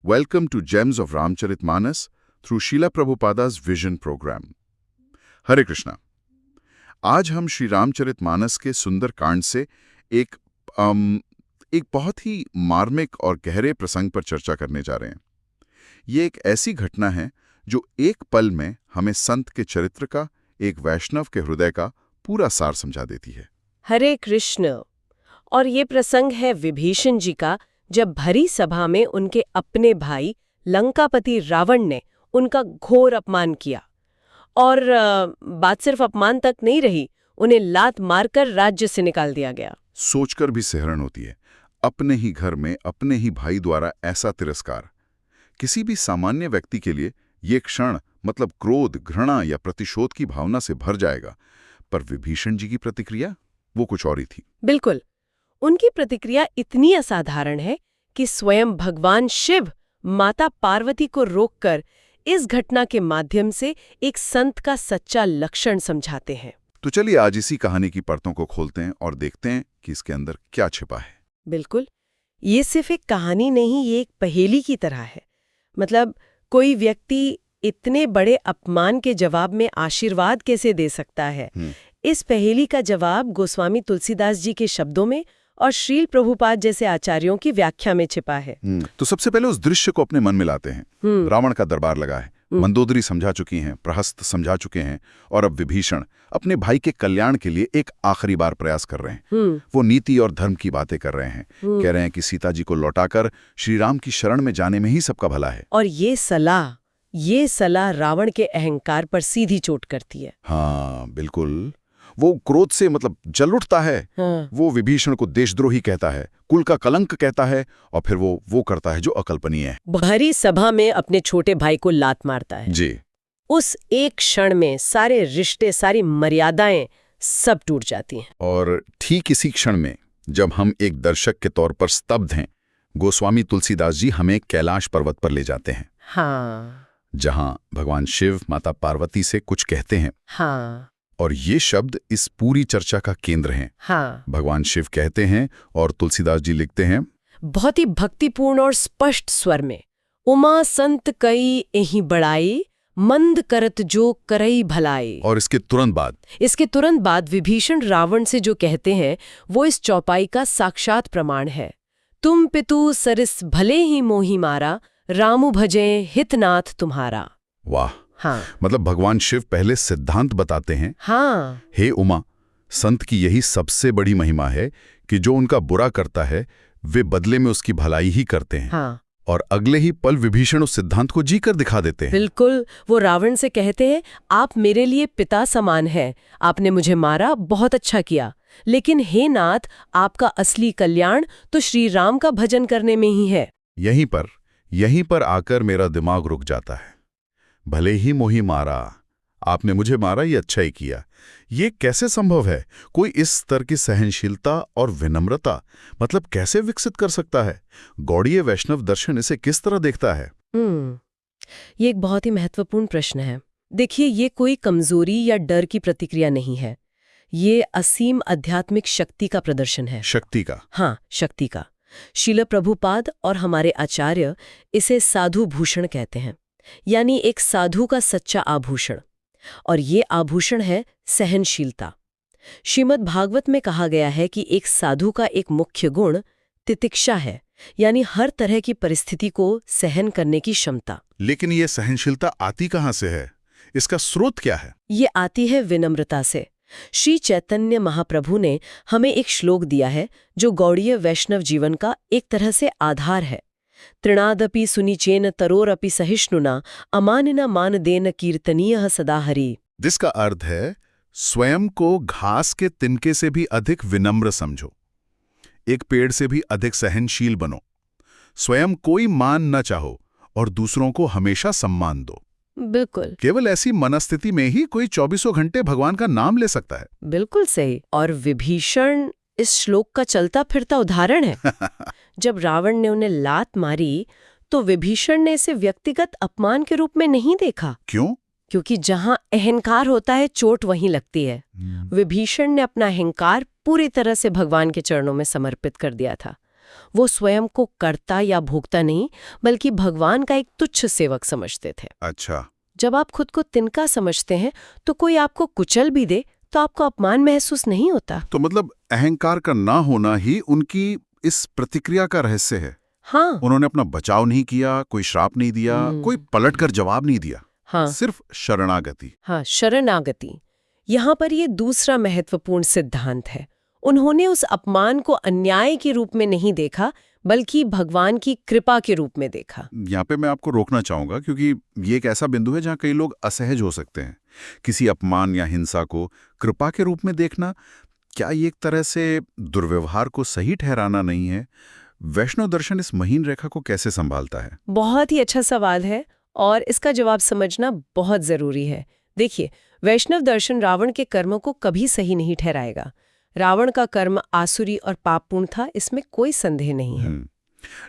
Welcome to Gems of Ramcharitmanas through Srila Prabhupada's Vision Program. हरे कृष्णा। आज हम श्री रामचरितमानस के सुंदर कांड से एक बहुत ही मार्मिक और गहरे प्रसंग पर चर्चा करने जा रहे हैं। ये एक ऐसी घटना है जो एक पल में हमें संत के चरित्र का, एक वैष्णव के हृदय का पूरा सार समझा देती है। हरे कृष्ण। और ये प्रसंग है विभीषण जी का, जब भरी सभा में उनके अपने भाई लंकापति रावण ने उनका घोर अपमान किया। और बात सिर्फ अपमान तक नहीं रही, उन्हें लात मारकर राज्य से निकाल दिया गया। सोचकर भी सिहरन होती है, अपने ही घर में अपने ही भाई द्वारा ऐसा तिरस्कार। किसी भी सामान्य व्यक्ति के लिए ये क्षण मतलब क्रोध, घृणा या प्रतिशोध की भावना से भर जाएगा, पर विभीषण जी की प्रतिक्रिया वो कुछ और ही थी। बिल्कुल, उनकी प्रतिक्रिया इतनी असाधारण है कि स्वयं भगवान शिव माता पार्वती को रोककर इस घटना के माध्यम से एक संत का सच्चा लक्षण समझाते हैं। तो चलिए आज इसी कहानी की परतों को खोलते हैं और देखते हैं कि इसके अंदर क्या छिपा है। बिल्कुल, ये सिर्फ एक कहानी नहीं, ये एक पहेली की तरह है। मतलब कोई व्यक्ति इतने बड़े अपमान के जवाब में आशीर्वाद कैसे दे सकता है? इस पहेली का जवाब गोस्वामी तुलसीदास जी के शब्दों में और श्रील प्रभुपाद जैसे आचार्यों की व्याख्या में छिपा है। तो सबसे पहले उस दृश्य को अपने मन में लाते हैं। रावण का दरबार लगा है, मंदोदरी समझा चुकी हैं, प्रहस्त समझा चुके हैं, और अब विभीषण अपने भाई के कल्याण के लिए एक आखिरी बार प्रयास कर रहे हैं। वो नीति और धर्म की बातें कर रहे हैं, कह रहे हैं कि सीता जी को लौटाकर श्री राम की शरण में जाने में ही सबका भला है। और ये सलाह रावण के अहंकार पर सीधी चोट करती है। हाँ बिल्कुल, वो क्रोध से मतलब जल उठता है। वो विभीषण को देशद्रोही कहता है, कुल का कलंक कहता है, और फिर वो करता है जो अकल्पनीय है। भरी सभा में अपने छोटे भाई को लात मारता है। जी। उस एक क्षण में सारे रिश्ते, सारी मर्यादाएं सब टूट जाती हैं। और ठीक इसी क्षण में जब हम एक दर्शक के तौर पर स्तब्ध हैं, गोस्वामी तुलसीदास जी हमें कैलाश पर्वत पर ले जाते हैं। हाँ। जहां भगवान शिव माता पार्वती से कुछ कहते हैं। हाँ। और ये शब्द इस पूरी चर्चा का केंद्र हैं। हाँ। भगवान शिव कहते हैं और तुलसीदास जी लिखते हैं बहुत ही भक्तिपूर्ण और स्पष्ट स्वर में, उमा संत कई एही बड़ाई, मंद करत जो करई भलाई। और इसके तुरंत बाद विभीषण रावण से जो कहते हैं वो इस चौपाई का साक्षात प्रमाण है। तुम पितु सरिस भले ही मोही मारा, रामु भजे हितनाथ तुम्हारा। वाह। हाँ। मतलब भगवान शिव पहले सिद्धांत बताते हैं। हाँ। हे उमा, संत की यही सबसे बड़ी महिमा है कि जो उनका बुरा करता है वे बदले में उसकी भलाई ही करते हैं। हाँ। और अगले ही पल विभीषण उस सिद्धांत को जी कर दिखा देते हैं। बिल्कुल, वो रावण से कहते हैं आप मेरे लिए पिता समान हैं, आपने मुझे मारा, बहुत अच्छा किया, लेकिन हे नाथ, आपका असली कल्याण तो श्री राम का भजन करने में ही है। यहीं पर आकर मेरा दिमाग रुक जाता है। भले ही मोही मारा, आपने मुझे मारा, ये अच्छा ही किया। ये कैसे संभव है? कोई इस स्तर की सहनशीलता और विनम्रता मतलब कैसे विकसित कर सकता है? गौड़ीय वैष्णव दर्शन इसे किस तरह देखता है? ये एक बहुत ही महत्वपूर्ण प्रश्न है। देखिए, ये कोई कमजोरी या डर की प्रतिक्रिया नहीं है, ये असीम आध्यात्मिक शक्ति का प्रदर्शन है। शक्ति का? हाँ, शक्ति का। श्रील प्रभुपाद और हमारे आचार्य इसे साधु भूषण कहते हैं, यानी एक साधु का सच्चा आभूषण। और ये आभूषण है सहनशीलता। श्रीमद् भागवत में कहा गया है कि एक साधु का एक मुख्य गुण तितिक्षा है, यानी हर तरह की परिस्थिति को सहन करने की क्षमता। लेकिन ये सहनशीलता आती कहाँ से है? इसका स्रोत क्या है? ये आती है विनम्रता से। श्री चैतन्य महाप्रभु ने हमें एक श्लोक दिया है जो गौड़ीय वैष्णव जीवन का एक तरह से आधार है। तृणादपि सुनिचेन तरोरपि सहिष्णुना, अमानिना मानदेन कीर्तनीयः सदा हरि। जिसका अर्थ है स्वयं को घास के तिनके से भी अधिक विनम्र समझो, एक पेड़ से भी अधिक सहनशील बनो, स्वयं कोई मान न चाहो और दूसरों को हमेशा सम्मान दो। बिल्कुल, केवल ऐसी मनस्थिति में ही कोई 24 घंटे भगवान का नाम ले सकता है। बिल्कुल सही। और विभीषण इस श्लोक का चलता फिरता उदाहरण है। जब रावण ने उन्हें लात मारी तो विभीषण ने इसे व्यक्तिगत अपमान के रूप में नहीं देखा। क्यों? क्योंकि जहां अहंकार होता है चोट वहीं लगती है। विभीषण ने अपना अहंकार पूरी तरह से भगवान के चरणों में समर्पित कर दिया था। वो स्वयं को कर्ता या भोक्ता नहीं बल्कि भगवान का एक तुच्छ सेवक समझते थे। अच्छा। जब आप खुद को तिनका समझते हैं तो कोई आपको कुचल भी दे तो आपको अपमान महसूस नहीं होता। तो मतलब अहंकार का ना होना ही उनकी इस प्रतिक्रिया का रहस्य है। हाँ। उन्होंने अपना बचाव नहीं किया, कोई श्राप नहीं दिया, कोई पलटकर जवाब नहीं दिया। हाँ। सिर्फ शरणागति। हाँ, शरणागति। यहाँ पर ये दूसरा महत्वपूर्ण सिद्धांत है। उन्होंने उस अपमान को अन्याय के रूप में नहीं देखा बल्कि भगवान की कृपा के रूप में देखा। यहाँ पे मैं आपको रोकना चाहूंगा क्योंकि ये एक ऐसा बिंदु है जहाँ कई लोग असहज हो सकते हैं। किसी अपमान या हिंसा को कृपा के रूप में देखना, क्या ये एक तरह से दुर्व्यवहार को सही ठहराना नहीं है? वैष्णव दर्शन इस महीन रेखा को कैसे संभालता है? बहुत ही अच्छा सवाल है और इसका जवाब समझना बहुत जरूरी है। देखिए, वैष्णव दर्शन रावण के कर्मों को कभी सही नहीं ठहराएगा। रावण का कर्म आसुरी और पापपूर्ण था, इसमें कोई संदेह नहीं है।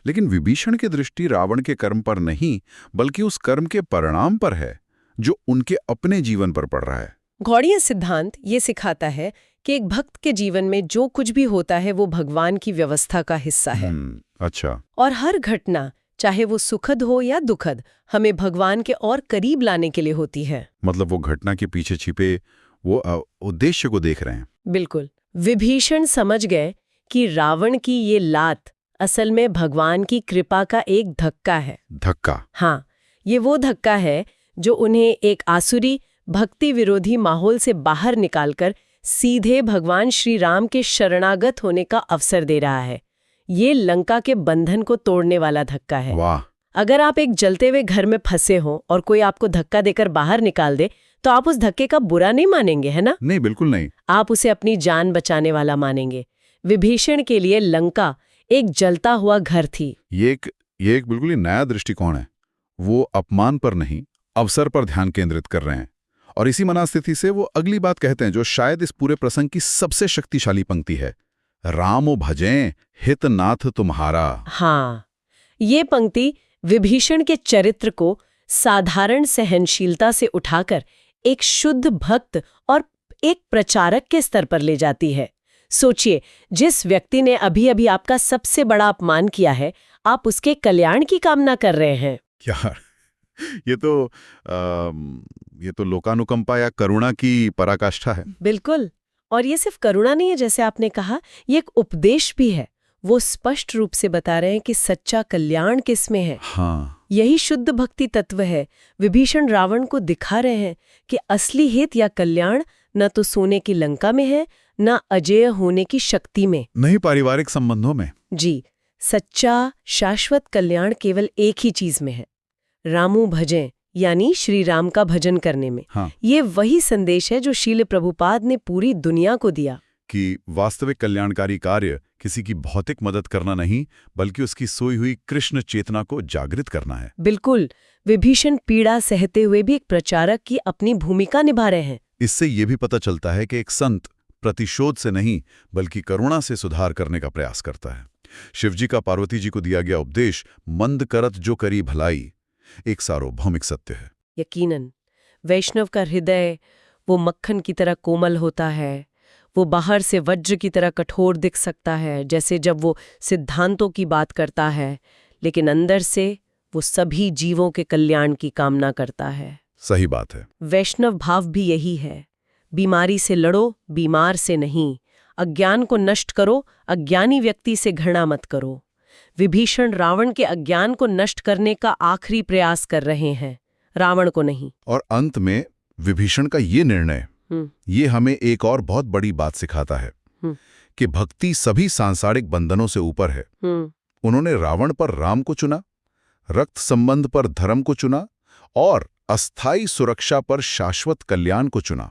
लेकिन विभीषण की दृष्टि रावण के कर्म पर नहीं बल्कि उस कर्म के परिणाम पर है जो उनके अपने जीवन पर पड़ रहा है। गौड़ीय सिद्धांत ये सिखाता है कि एक भक्त के जीवन में जो कुछ भी होता है वो भगवान की व्यवस्था का हिस्सा है। अच्छा। और हर घटना, चाहे वो सुखद हो या दुखद, हमें भगवान के और करीब लाने के लिए होती है। मतलब वो घटना के पीछे छिपे वो उद्देश्य को देख रहे हैं। बिल्कुल। विभीषण समझ गए कि रावण की ये लात असल में भगवान की कृपा का एक धक्का है। धक्का? हाँ, ये वो धक्का है जो उन्हें एक आसुरी भक्ति विरोधी माहौल से बाहर निकालकर सीधे भगवान श्री राम के शरणागत होने का अवसर दे रहा है। ये लंका के बंधन को तोड़ने वाला धक्का है। वाह! अगर आप एक जलते हुए घर में फंसे हो और कोई आपको धक्का देकर बाहर निकाल दे तो आप उस धक्के का बुरा नहीं मानेंगे, है ना? नहीं, बिल्कुल नहीं। आप उसे अपनी जान बचाने वाला मानेंगे। विभीषण के लिए लंका एक जलता हुआ घर थी। ये एक बिल्कुल ही नया दृष्टिकोण है। वो अपमान पर नहीं, अवसर पर ध्यान केंद्रित कर रहे हैं। और इसी मनस्थिति से वो अगली बात कहते हैं जो शायद इस पूरे प्रसंग की सबसे शक्तिशाली पंक्ति है, रामो भजें हित नाथ तुम्हारा। हाँ, ये पंक्ति विभीषण के चरित्र को साधारण सहनशीलता से उठाकर एक शुद्ध भक्त और एक प्रचारक के स्तर पर ले जाती है। सोचिए, जिस व्यक्ति ने अभी अभी आपका सबसे बड़ा अपमान किया है, आप उसके कल्याण की कामना कर रहे हैं। यार, ये तो लोकानुकंपा या करुणा की पराकाष्ठा है। बिल्कुल। और ये सिर्फ करुणा नहीं है, जैसे आपने कहा, ये एक उपदेश भी है। वो स्पष्ट रूप से बता रहे हैं कि सच्चा कल्याण किसमें है। हाँ, यही शुद्ध भक्ति तत्व है। विभीषण रावण को दिखा रहे हैं कि असली हित या कल्याण न तो सोने की लंका में है, न अजेय होने की शक्ति में, नहीं पारिवारिक संबंधों में। जी, सच्चा शाश्वत कल्याण केवल एक ही चीज में है, रामू भजें, यानी श्री राम का भजन करने में। हाँ। ये वही संदेश है जो शील प्रभुपाद ने पूरी दुनिया को दिया कि वास्तविक कल्याणकारी कार्य किसी की भौतिक मदद करना नहीं बल्कि उसकी सोई हुई कृष्ण चेतना को जागृत करना है। बिल्कुल। विभीषण पीड़ा सहते हुए भी एक प्रचारक की अपनी भूमिका निभा रहे हैं। इससे ये भी पता चलता है कि एक संत प्रतिशोध से नहीं बल्कि करुणा से सुधार करने का प्रयास करता है। शिवजी का पार्वती जी को दिया गया उपदेश, मंद करत जो करी भलाई, एक सार्वभौमिक सत्य है। यकीनन। वैष्णव का हृदय वो मक्खन की तरह कोमल होता है। वो बाहर से वज्र की तरह कठोर दिख सकता है, जैसे जब वो सिद्धांतों की बात करता है, लेकिन अंदर से वो सभी जीवों के कल्याण की कामना करता है। सही बात है। वैष्णव भाव भी यही है। बीमारी से लड़ो, बीमार से नहीं। अज्ञान को नष्ट करो, अज्ञानी व्यक्ति से घृणा मत करो। विभीषण रावण के अज्ञान को नष्ट करने का आखिरी प्रयास कर रहे हैं, रावण को नहीं। और अंत में विभीषण का ये निर्णय, ये हमें एक और बहुत बड़ी बात सिखाता है कि भक्ति सभी सांसारिक बंधनों से ऊपर है। उन्होंने रावण पर राम को चुना, रक्त संबंध पर धर्म को चुना और अस्थायी सुरक्षा पर शाश्वत कल्याण को चुना।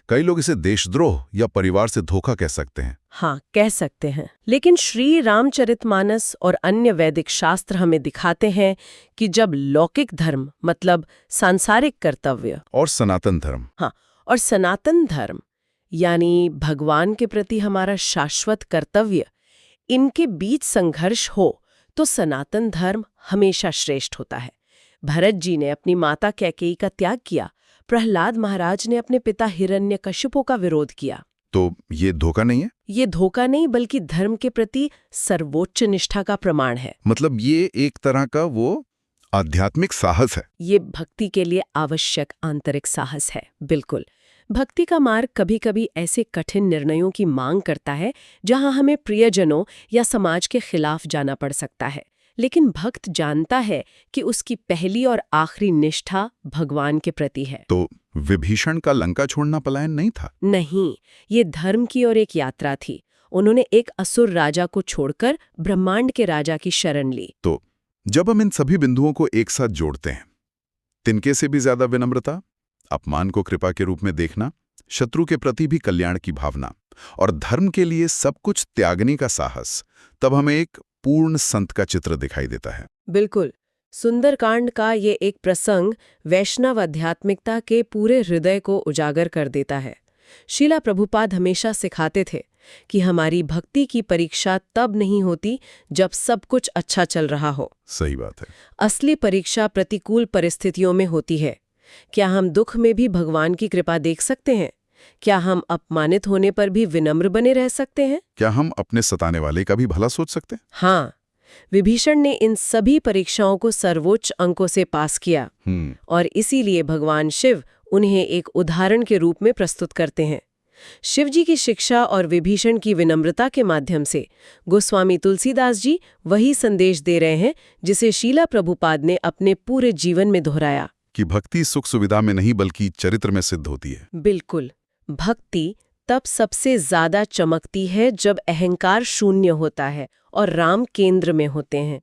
कई लोग इसे देशद्रोह या परिवार से धोखा कह सकते हैं। हाँ, कह सकते हैं। लेकिन श्री रामचरितमानस और अन्य वैदिक शास्त्र हमें दिखाते हैं कि जब लौकिक धर्म मतलब सांसारिक कर्तव्य और सनातन धर्म, हाँ, और सनातन धर्म यानी भगवान के प्रति हमारा शाश्वत कर्तव्य, इनके बीच संघर्ष हो तो सनातन धर्म हमेशा श्रेष्ठ होता है। भरत जी ने अपनी माता कैकेयी का त्याग किया, प्रहलाद महाराज ने अपने पिता हिरण्यकशिपु का विरोध किया। तो ये धोखा नहीं है? ये धोखा नहीं बल्कि धर्म के प्रति सर्वोच्च निष्ठा का प्रमाण है। मतलब ये एक तरह का वो आध्यात्मिक साहस है। ये भक्ति के लिए आवश्यक आंतरिक साहस है। बिल्कुल। भक्ति का मार्ग कभी-कभी ऐसे कठिन निर्णयों की मांग करता है जहां हमें प्रियजनों या समाज के खिलाफ जाना पड़ सकता है, लेकिन भक्त जानता है कि उसकी पहली और आखिरी निष्ठा भगवान के प्रति है। तो विभीषण का लंका छोड़ना पलायन नहीं था? नहीं, ये धर्म की और एक यात्रा थी। उन्होंने एक असुर राजा को छोड़कर ब्रह्मांड के राजा की शरण ली। तो जब हम इन सभी बिंदुओं को एक साथ जोड़ते हैं, तिनके से भी ज्यादा विनम्रता, अपमान को कृपा के रूप में देखना, शत्रु के प्रति भी कल्याण की भावना और धर्म के लिए सब कुछ त्यागने का साहस, तब हमें एक पूर्ण संत का चित्र दिखाई देता है। बिल्कुल। सुंदरकांड का ये एक प्रसंग वैष्णव आध्यात्मिकता के पूरे हृदय को उजागर कर देता है। शीला प्रभुपाद हमेशा सिखाते थे कि हमारी भक्ति की परीक्षा तब नहीं होती जब सब कुछ अच्छा चल रहा हो। सही बात है। असली परीक्षा प्रतिकूल परिस्थितियों में होती है। क्या हम दुख में भी भगवान की कृपा देख सकते हैं? क्या हम अपमानित होने पर भी विनम्र बने रह सकते हैं? क्या हम अपने सताने वाले का भी भला सोच सकते हैं? हाँ, विभीषण ने इन सभी परीक्षाओं को सर्वोच्च अंकों से पास किया और इसीलिए भगवान शिव उन्हें एक उदाहरण के रूप में प्रस्तुत करते हैं। शिवजी की शिक्षा और विभीषण की विनम्रता के माध्यम से गोस्वामी तुलसीदास जी वही संदेश दे रहे हैं जिसे शीला प्रभुपाद ने अपने पूरे जीवन में दोहराया कि भक्ति सुख सुविधा में नहीं बल्कि चरित्र में सिद्ध होती है। बिल्कुल। भक्ति तब सबसे ज्यादा चमकती है जब अहंकार शून्य होता है और राम केंद्र में होते हैं।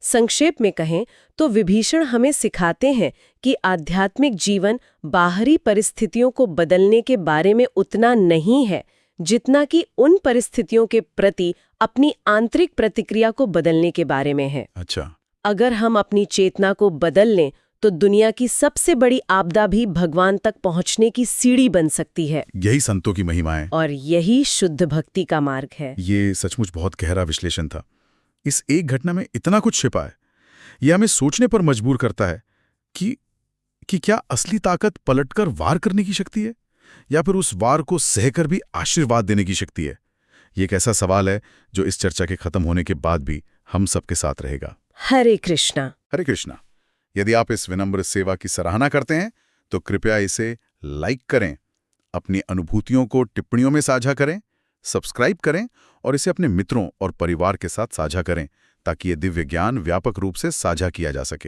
संक्षेप में कहें तो विभीषण हमें सिखाते हैं कि आध्यात्मिक जीवन बाहरी परिस्थितियों को बदलने के बारे में उतना नहीं है जितना कि उन परिस्थितियों के प्रति अपनी आंतरिक प्रतिक्रिया को बदलने के बारे में है। अच्छा। अगर हम अपनी चेतना को बदल लें तो दुनिया की सबसे बड़ी आपदा भी भगवान तक पहुंचने की सीढ़ी बन सकती है। यही संतों की महिमा है और यही शुद्ध भक्ति का मार्ग है। ये सचमुच बहुत गहरा विश्लेषण था। इस एक घटना में इतना कुछ छिपा है। यह हमें सोचने पर मजबूर करता है कि क्या असली ताकत पलटकर वार करने की शक्ति है या फिर उस वार को सहकर भी आशीर्वाद देने की शक्ति है। ये एक ऐसा सवाल है जो इस चर्चा के खत्म होने के बाद भी हम सबके साथ रहेगा। हरे कृष्णा। हरे कृष्णा। यदि आप इस विनम्र सेवा की सराहना करते हैं तो कृपया इसे लाइक करें, अपनी अनुभूतियों को टिप्पणियों में साझा करें, सब्सक्राइब करें और इसे अपने मित्रों और परिवार के साथ साझा करें ताकि ये दिव्य ज्ञान व्यापक रूप से साझा किया जा सके।